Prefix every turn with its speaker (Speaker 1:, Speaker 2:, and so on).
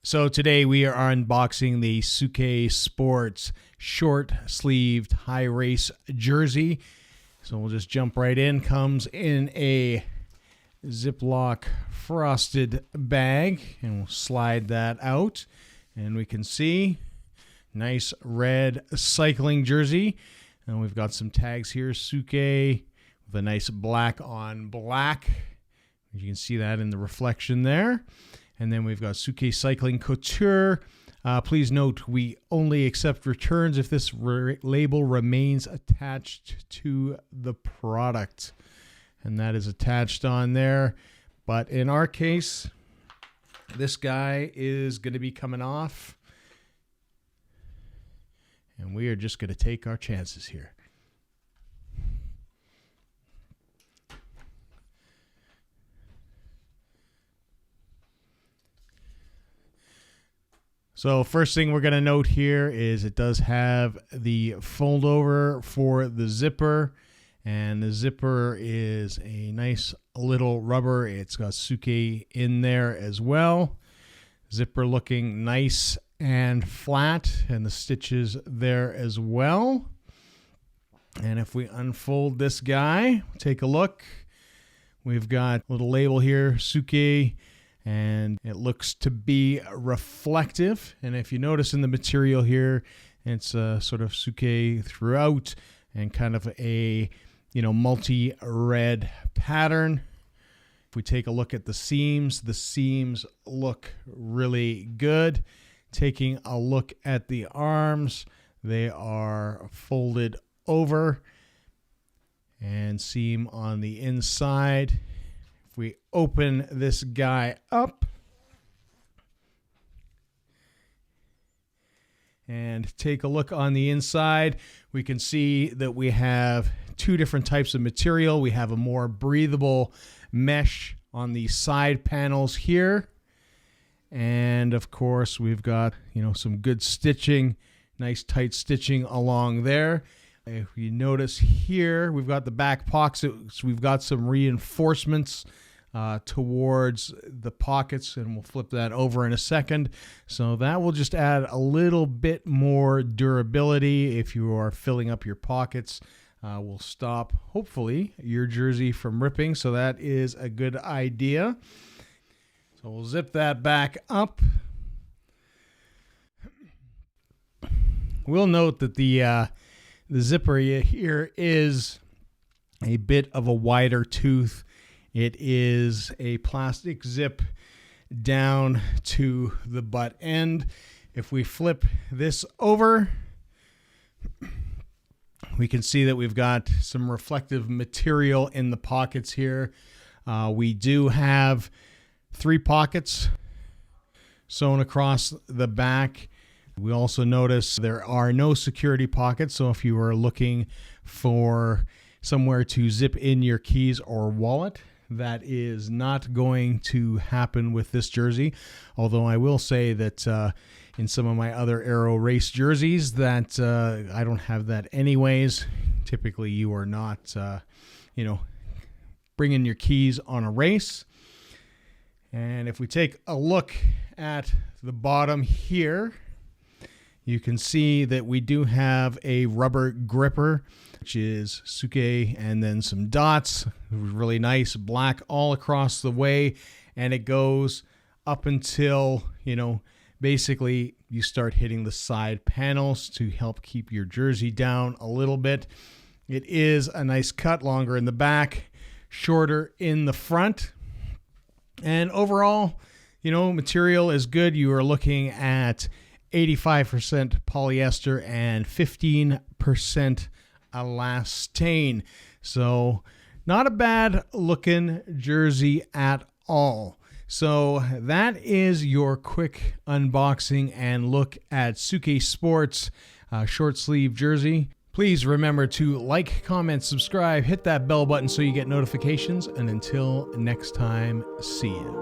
Speaker 1: So today we are unboxing the Souke Sports short-sleeved high-race jersey. So we'll just jump right in. Comes in a Ziploc frosted bag, and we'll slide that out. And we can see nice red cycling jersey. And we've got some tags here, Souke, with a nice black on black. You can see that in the reflection there. And then we've got Souke Cycling Couture. Please note, we only accept returns if this label remains attached to the product. And that is attached on there. But in our case, this guy is going to be coming off. And we are just going to take our chances here. So first thing we're going to note here is it does have the fold over for the zipper, and the zipper is a nice little rubber. It's got Souke in there as well. Zipper looking nice and flat, and the stitches there as well. And if we unfold this guy, take a look. We've got a little label here, Souke. And it looks to be reflective. And if you notice in the material here, it's sort of Souke throughout and kind of a, multi-red pattern. If we take a look at the seams look really good. Taking a look at the arms, they are folded over and seam on the inside. If we open this guy up and take a look on the inside, we can see that we have two different types of material. We have a more breathable mesh on the side panels here. And of course, we've got, some good stitching, nice tight stitching along there. If you notice here, we've got the back pockets. We've got some reinforcements towards the pockets, and we'll flip that over in a second. So that will just add a little bit more durability if you are filling up your pockets. Will stop, hopefully, your jersey from ripping. So that is a good idea. So we'll zip that back up. We'll note that the zipper here is a bit of a wider tooth. It is a plastic zip down to the butt end. If we flip this over, we can see that we've got some reflective material in the pockets here. We do have 3 pockets sewn across the back. We also notice there are no security pockets, so if you are looking for somewhere to zip in your keys or wallet, that is not going to happen with this jersey. Although I will say that in some of my other Aero race jerseys that I don't have that anyways. Typically you are not, bringing your keys on a race. And if we take a look at the bottom here, you can see that we do have a rubber gripper, which is Souke, and then some dots, really nice black all across the way. And it goes up until, basically you start hitting the side panels to help keep your jersey down a little bit. It is a nice cut, longer in the back, shorter in the front. And overall, material is good. You are looking at 85% polyester and 15% elastane. So not a bad looking jersey at all. So that is your quick unboxing and look at Souke Sports short sleeve jersey. Please remember to like, comment, subscribe, hit that bell button so you get notifications. And until next time, see ya.